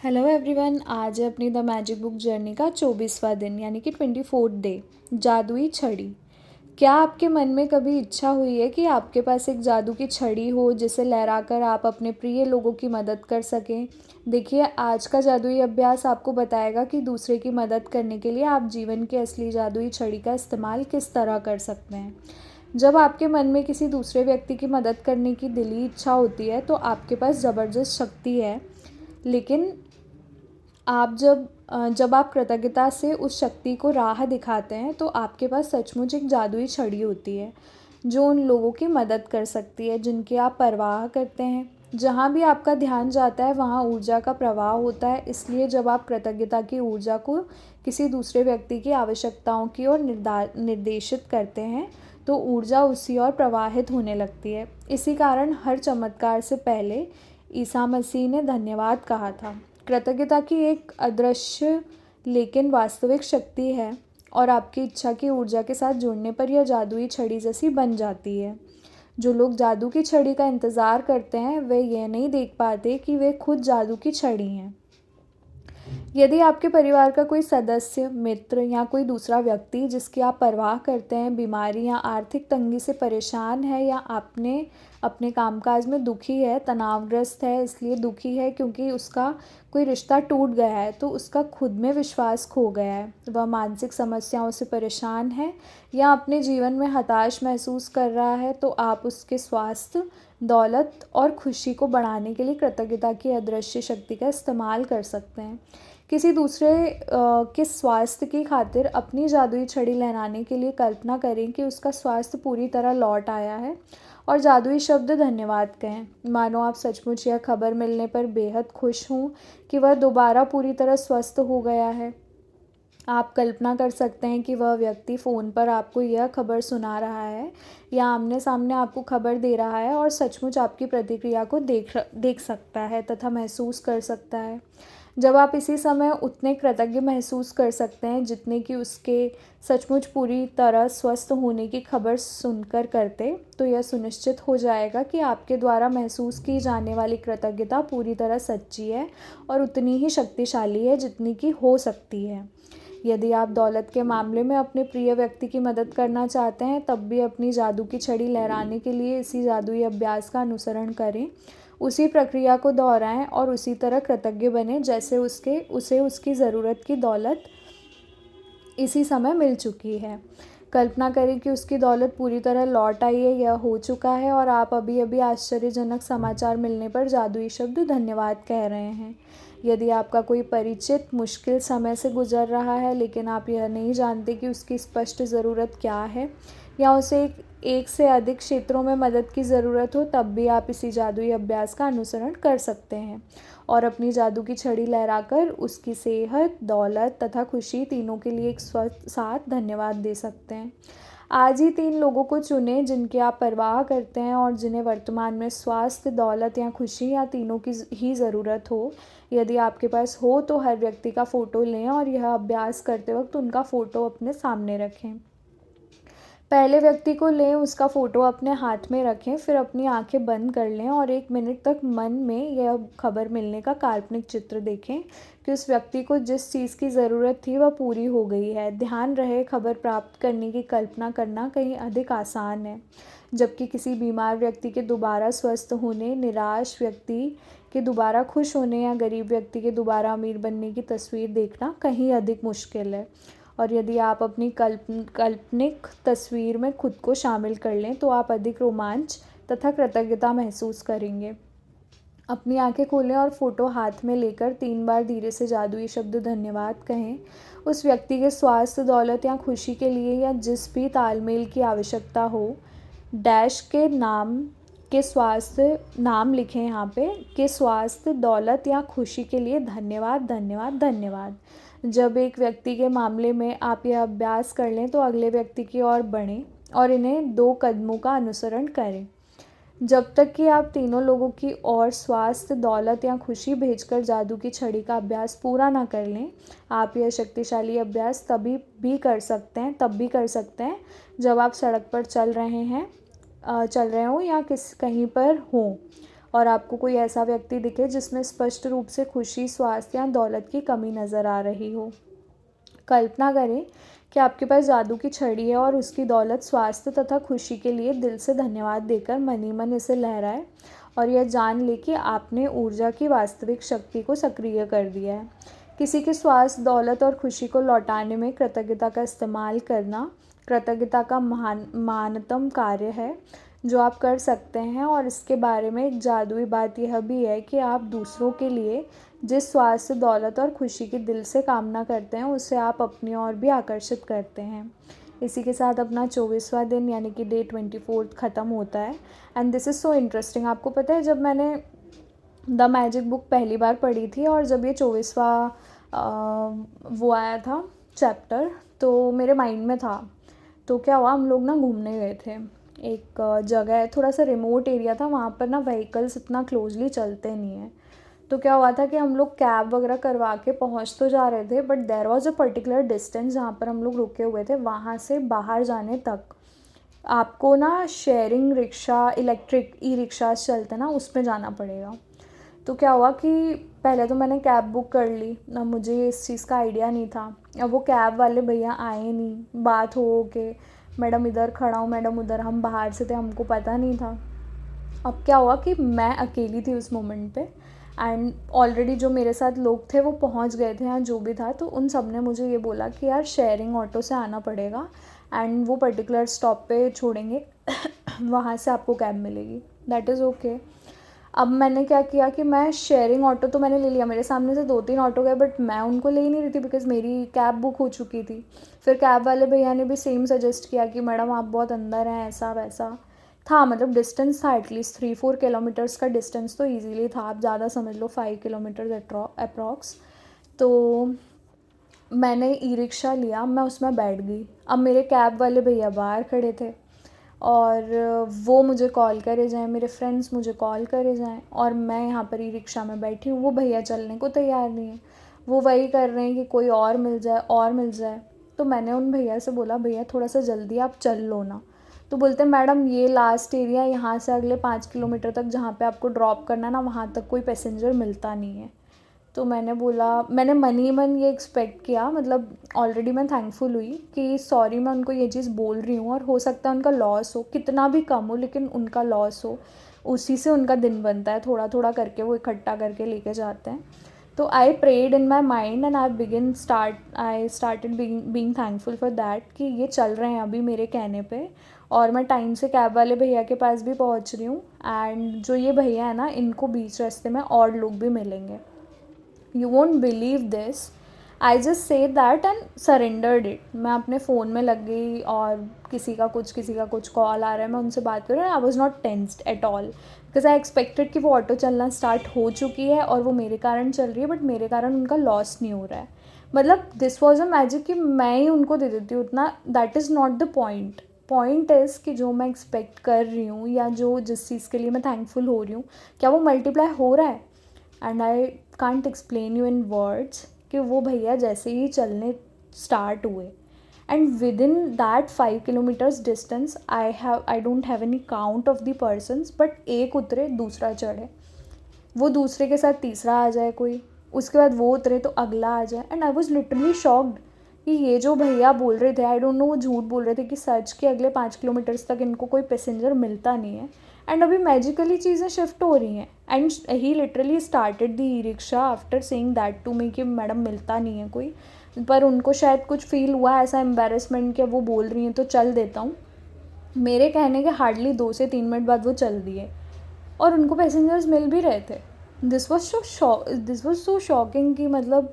Hello everyone. आज है अपनी द मैजिक बुक जर्नी का 24वां दिन यानी कि 24th डे। जादुई छड़ी। क्या आपके मन में कभी इच्छा हुई है कि आपके पास एक जादू की छड़ी हो जिसे लहराकर आप अपने प्रिय लोगों की मदद कर सकें? देखिए, आज का जादुई अभ्यास आपको बताएगा कि दूसरे की मदद करने के लिए आप जीवन की असली जादुई छड़ी का इस्तेमाल किस तरह कर सकते हैं। जब आपके मन में किसी दूसरे व्यक्ति की मदद करने की दिली इच्छा होती है तो आपके पास ज़बरदस्त शक्ति है। लेकिन जब आप कृतज्ञता से उस शक्ति को राह दिखाते हैं तो आपके पास सचमुच एक जादुई छड़ी होती है जो उन लोगों की मदद कर सकती है जिनकी आप परवाह करते हैं। जहाँ भी आपका ध्यान जाता है वहाँ ऊर्जा का प्रवाह होता है, इसलिए जब आप कृतज्ञता की ऊर्जा को किसी दूसरे व्यक्ति की आवश्यकताओं की ओर निर्देशित करते हैं तो ऊर्जा उसी ओर प्रवाहित होने लगती है। इसी कारण हर चमत्कार से पहले ईसा मसीह ने धन्यवाद कहा था। कृतज्ञता की एक अदृश्य लेकिन वास्तविक शक्ति है और आपकी इच्छा की ऊर्जा के साथ जुड़ने पर यह जादुई छड़ी जैसी बन जाती है। जो लोग जादू की छड़ी का इंतज़ार करते हैं वे यह नहीं देख पाते कि वे खुद जादू की छड़ी हैं। यदि आपके परिवार का कोई सदस्य, मित्र या कोई दूसरा व्यक्ति जिसकी आप परवाह करते हैं बीमारी या आर्थिक तंगी से परेशान है या आपने अपने कामकाज में दुखी है, तनावग्रस्त है, इसलिए दुखी है क्योंकि उसका कोई रिश्ता टूट गया है तो उसका खुद में विश्वास खो गया है, वह मानसिक समस्याओं से परेशान है या अपने जीवन में हताश महसूस कर रहा है, तो आप उसके स्वास्थ्य, दौलत और खुशी को बढ़ाने के लिए कृतज्ञता की अदृश्य शक्ति का इस्तेमाल कर सकते हैं। किसी दूसरे के स्वास्थ्य की खातिर अपनी जादुई छड़ी लहराने के लिए कल्पना करें कि उसका स्वास्थ्य पूरी तरह लौट आया है और जादुई शब्द धन्यवाद कहें। मानो आप सचमुच यह खबर मिलने पर बेहद खुश हों कि वह दोबारा पूरी तरह स्वस्थ हो गया है। आप कल्पना कर सकते हैं कि वह व्यक्ति फ़ोन पर आपको यह खबर सुना रहा है या आमने सामने आपको खबर दे रहा है और सचमुच आपकी प्रतिक्रिया को देख सकता है तथा महसूस कर सकता है। जब आप इसी समय उतने कृतज्ञ महसूस कर सकते हैं जितने कि उसके सचमुच पूरी तरह स्वस्थ होने की खबर सुनकर करते, तो यह सुनिश्चित हो जाएगा कि आपके द्वारा महसूस की जाने वाली कृतज्ञता पूरी तरह सच्ची है और उतनी ही शक्तिशाली है जितनी कि हो सकती है। यदि आप दौलत के मामले में अपने प्रिय व्यक्ति की मदद करना चाहते हैं तब भी अपनी जादू की छड़ी लहराने के लिए इसी जादुई अभ्यास का अनुसरण करें। उसी प्रक्रिया को दोहराएं और उसी तरह कृतज्ञ बनें जैसे उसे उसकी ज़रूरत की दौलत इसी समय मिल चुकी है। कल्पना करें कि उसकी दौलत पूरी तरह लौट आई है, यह हो चुका है और आप अभी अभी आश्चर्यजनक समाचार मिलने पर जादुई शब्द धन्यवाद कह रहे हैं। यदि आपका कोई परिचित मुश्किल समय से गुजर रहा है लेकिन आप यह नहीं जानते कि उसकी स्पष्ट ज़रूरत क्या है या उसे एक से अधिक क्षेत्रों में मदद की ज़रूरत हो, तब भी आप इसी जादुई अभ्यास का अनुसरण कर सकते हैं और अपनी जादू की छड़ी लहराकर उसकी सेहत, दौलत तथा खुशी तीनों के लिए एक साथ धन्यवाद दे सकते हैं। आज ही 3 लोगों को चुनें जिनकी आप परवाह करते हैं और जिन्हें वर्तमान में स्वास्थ्य, दौलत या खुशी या तीनों की ही ज़रूरत हो। यदि आपके पास हो तो हर व्यक्ति का फ़ोटो लें और यह अभ्यास करते वक्त उनका फ़ोटो अपने सामने रखें। पहले व्यक्ति को लें, उसका फ़ोटो अपने हाथ में रखें, फिर अपनी आंखें बंद कर लें और 1 मिनट तक मन में यह खबर मिलने का काल्पनिक चित्र देखें कि उस व्यक्ति को जिस चीज़ की ज़रूरत थी वह पूरी हो गई है। ध्यान रहे, खबर प्राप्त करने की कल्पना करना कहीं अधिक आसान है, जबकि किसी बीमार व्यक्ति के दोबारा स्वस्थ होने, निराश व्यक्ति के दोबारा खुश होने या गरीब व्यक्ति के दोबारा अमीर बनने की तस्वीर देखना कहीं अधिक मुश्किल है। और यदि आप अपनी काल्पनिक तस्वीर में खुद को शामिल कर लें तो आप अधिक रोमांच तथा कृतज्ञता महसूस करेंगे। अपनी आंखें खोलें और फ़ोटो हाथ में लेकर 3 बार धीरे से जादुई शब्द धन्यवाद कहें। उस व्यक्ति के स्वास्थ्य, दौलत या खुशी के लिए या जिस भी तालमेल की आवश्यकता हो, डैश के नाम लिखें यहाँ पे कि स्वास्थ्य, दौलत या खुशी के लिए धन्यवाद, धन्यवाद, धन्यवाद। जब एक व्यक्ति के मामले में आप यह अभ्यास कर लें तो अगले व्यक्ति की ओर बढ़ें और इन्हें 2 कदमों का अनुसरण करें। जब तक कि आप तीनों लोगों की ओर स्वास्थ्य, दौलत या खुशी भेजकर जादू की छड़ी का अभ्यास पूरा ना कर लें, आप यह शक्तिशाली अभ्यास तब भी कर सकते हैं जब आप सड़क पर चल रहे हों या कहीं पर हों और आपको कोई ऐसा व्यक्ति दिखे जिसमें स्पष्ट रूप से खुशी, स्वास्थ्य या दौलत की कमी नज़र आ रही हो। कल्पना करें कि आपके पास जादू की छड़ी है और उसकी दौलत स्वास्थ्य तथा खुशी के लिए दिल से धन्यवाद देकर मन ही मन इसे लहराए और यह जान ले कि आपने ऊर्जा की वास्तविक शक्ति को सक्रिय कर दिया है। किसी के स्वास्थ्य, दौलत और खुशी को लौटाने में कृतज्ञता का इस्तेमाल करना कृतज्ञता का महानतम कार्य है जो आप कर सकते हैं। और इसके बारे में एक जादुई बात यह भी है कि आप दूसरों के लिए जिस स्वास्थ्य, दौलत और खुशी की दिल से कामना करते हैं उसे आप अपनी ओर भी आकर्षित करते हैं। इसी के साथ अपना 24वां दिन यानी कि डे 24 ख़त्म होता है। And this is so interesting. आपको पता है, जब मैंने द मैजिक बुक पहली बार पढ़ी थी और जब ये 24वां वो आया था चैप्टर, तो मेरे माइंड में था। तो क्या हुआ, हम लोग ना घूमने गए थे। एक जगह है, थोड़ा सा रिमोट एरिया था, वहाँ पर ना व्हीकल्स इतना क्लोजली चलते नहीं हैं। तो क्या हुआ था कि हम लोग कैब वगैरह करवा के पहुँच तो जा रहे थे, but there was a particular distance जहाँ पर हम लोग रुके हुए थे, वहाँ से बाहर जाने तक आपको ना शेयरिंग रिक्शा, इलेक्ट्रिक ई रिक्शास चलते ना, उसमें जाना पड़ेगा। तो क्या हुआ कि पहले तो मैंने कैब बुक कर ली ना, मुझे इस चीज़ का आइडिया नहीं था। अब वो कैब वाले भैया आए नहीं, बात हो के मैडम इधर खड़ा हूँ, मैडम उधर, हम बाहर से थे, हमको पता नहीं था। अब क्या हुआ कि मैं अकेली थी उस मोमेंट पे एंड ऑलरेडी जो मेरे साथ लोग थे वो पहुंच गए थे यहाँ जो भी था। तो उन सब ने मुझे ये बोला कि यार शेयरिंग ऑटो से आना पड़ेगा एंड वो पर्टिकुलर स्टॉप पे छोड़ेंगे वहाँ से आपको कैब मिलेगी। That is okay. अब मैंने क्या किया कि मैं शेयरिंग ऑटो तो मैंने ले लिया, मेरे सामने से 2-3 ऑटो गए, बट मैं उनको ले ही नहीं रही थी बिकॉज़ मेरी कैब बुक हो चुकी थी। फिर कैब वाले भैया ने भी सेम सजेस्ट किया कि मैडम आप बहुत अंदर हैं, ऐसा वैसा था। मतलब डिस्टेंस था एटलीस्ट 3-4 किलोमीटर्स का डिस्टेंस तो ईज़िली था, आप ज़्यादा समझ लो 5 किलोमीटर्स अप्रॉक्स। तो मैंने ई रिक्शा लिया, मैं उसमें बैठ गई। अब मेरे कैब वाले भैया बाहर खड़े थे और वो मुझे कॉल करे जाएँ, मेरे फ्रेंड्स मुझे कॉल करे जाएँ और मैं यहाँ पर ई रिक्शा में बैठी हूँ। वो भैया चलने को तैयार नहीं है, वो वही कर रहे हैं कि कोई और मिल जाए और मिल जाए। तो मैंने उन भैया से बोला, भैया थोड़ा सा जल्दी आप चल लो ना। तो बोलते मैडम ये लास्ट एरिया, यहाँ से अगले 5 किलोमीटर तक जहाँ पे आपको ड्रॉप करना है ना, वहाँ तक कोई पैसेंजर मिलता नहीं है। तो मैंने बोला, मैंने मन ही मन ये एक्सपेक्ट किया, मतलब ऑलरेडी मैं थैंकफुल हुई कि सॉरी मैं उनको ये चीज़ बोल रही हूँ और हो सकता है उनका लॉस हो, कितना भी कम हो लेकिन उनका लॉस हो, उसी से उनका दिन बनता है, थोड़ा थोड़ा करके वो इकट्ठा करके लेके जाते हैं। तो I prayed in my mind and I started being thankful for that कि ये चल रहे हैं अभी मेरे कहने पे और मैं टाइम से कैब वाले भैया के पास भी पहुंच रही हूँ। एंड जो ये भैया है ना, इनको बीच रास्ते में और लोग भी मिलेंगे। You won't believe this, I just say that and surrendered it. मैं अपने फ़ोन में लग गई और किसी का कुछ कॉल आ रहा है, मैं उनसे बात कर रही हूँ। I was not tensed at all because I expected कि वो ऑटो चलना स्टार्ट हो चुकी है और वो मेरे कारण चल रही है, बट मेरे कारण उनका लॉस नहीं हो रहा है। मतलब दिस वॉज अ मैजिक कि मैं ही उनको दे देती हूँ उतना। That is not the point. Point is कि जो मैं एक्सपेक्ट कर रही हूँ या जो जिस चीज़ के लिए मैं थैंकफुल हो रही हूँ, क्या वो मल्टीप्लाई हो रहा है। And I can't explain you in words कि वो भैया जैसे ही चलने स्टार्ट हुए and with in that 5 kilometres distance I don't have any count of the persons, but एक उतरे दूसरा चढ़े, वो दूसरे के साथ तीसरा आ जाए कोई, उसके बाद वो उतरे तो अगला आ जाए। And I was literally shocked कि ये जो भैया बोल रहे थे, आई डोंट नो वो झूठ बोल रहे थे कि सच के अगले 5 किलोमीटर्स तक इनको कोई पैसेंजर मिलता नहीं है एंड अभी मैजिकली चीज़ें शिफ्ट हो रही हैं। And he literally started the e rickshaw after saying that to me कि मैडम मिलता नहीं है कोई, पर उनको शायद कुछ फील हुआ ऐसा एम्बेरसमेंट कि वो बोल रही हैं तो चल देता हूँ। मेरे कहने के हार्डली 2 से 3 मिनट बाद वो चल दिए और उनको पैसेंजर्स मिल भी रहे थे। दिस वॉज सो शॉकिंग कि मतलब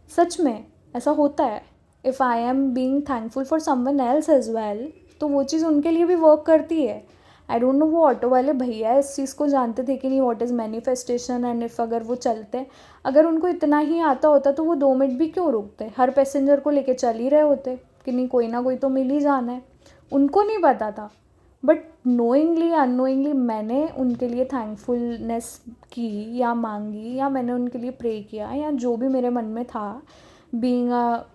सच में ऐसा होता है। If I am being thankful for someone else as well, तो वो चीज़ उनके लिए भी वर्क करती है। आई डोंट नो वो ऑटो वाले भैया इस चीज़ को जानते थे कि नहीं, what is manifestation and if अगर वो चलते, अगर उनको इतना ही आता होता तो वो 2 मिनट भी क्यों रुकते, हर पैसेंजर को लेके चल ही रहे होते कि नहीं कोई ना कोई तो मिल ही जाना है। उनको नहीं पता था, बट नोइंगली अननोइंगली मैंने उनके लिए थैंकफुलनेस की या मांगी या मैंने उनके लिए प्रे किया या जो भी मेरे मन में था, being a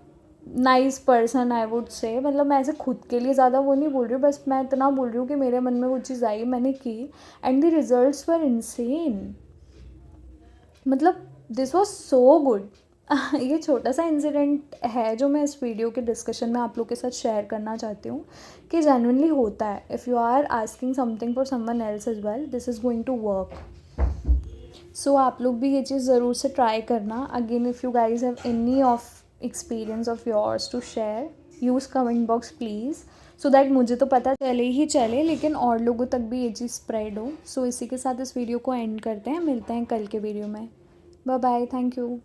nice person I would say, मतलब मैं ऐसे खुद के लिए ज़्यादा वो नहीं बोल रही हूँ, बस मैं इतना बोल रही हूँ कि मेरे मन में वो चीज़ आई, मैंने की, and the results were insane. मतलब दिस वॉज सो गुड। ये छोटा सा इंसिडेंट है जो मैं इस वीडियो के डिस्कशन में आप लोग के साथ शेयर करना चाहती हूँ कि जेन्युइनली होता है। If you are asking something for someone else as well, this is going to work. So आप लोग भी ये चीज़ ज़रूर से ट्राई करना। Again if you guys have any of experience of yours to share, use comment box please, so that मुझे तो पता चले ही चले लेकिन और लोगों तक भी ये चीज़ स्प्रेड हो। सो इसी के साथ इस वीडियो को एंड करते हैं, मिलते हैं कल के वीडियो में। Bye bye, thank you.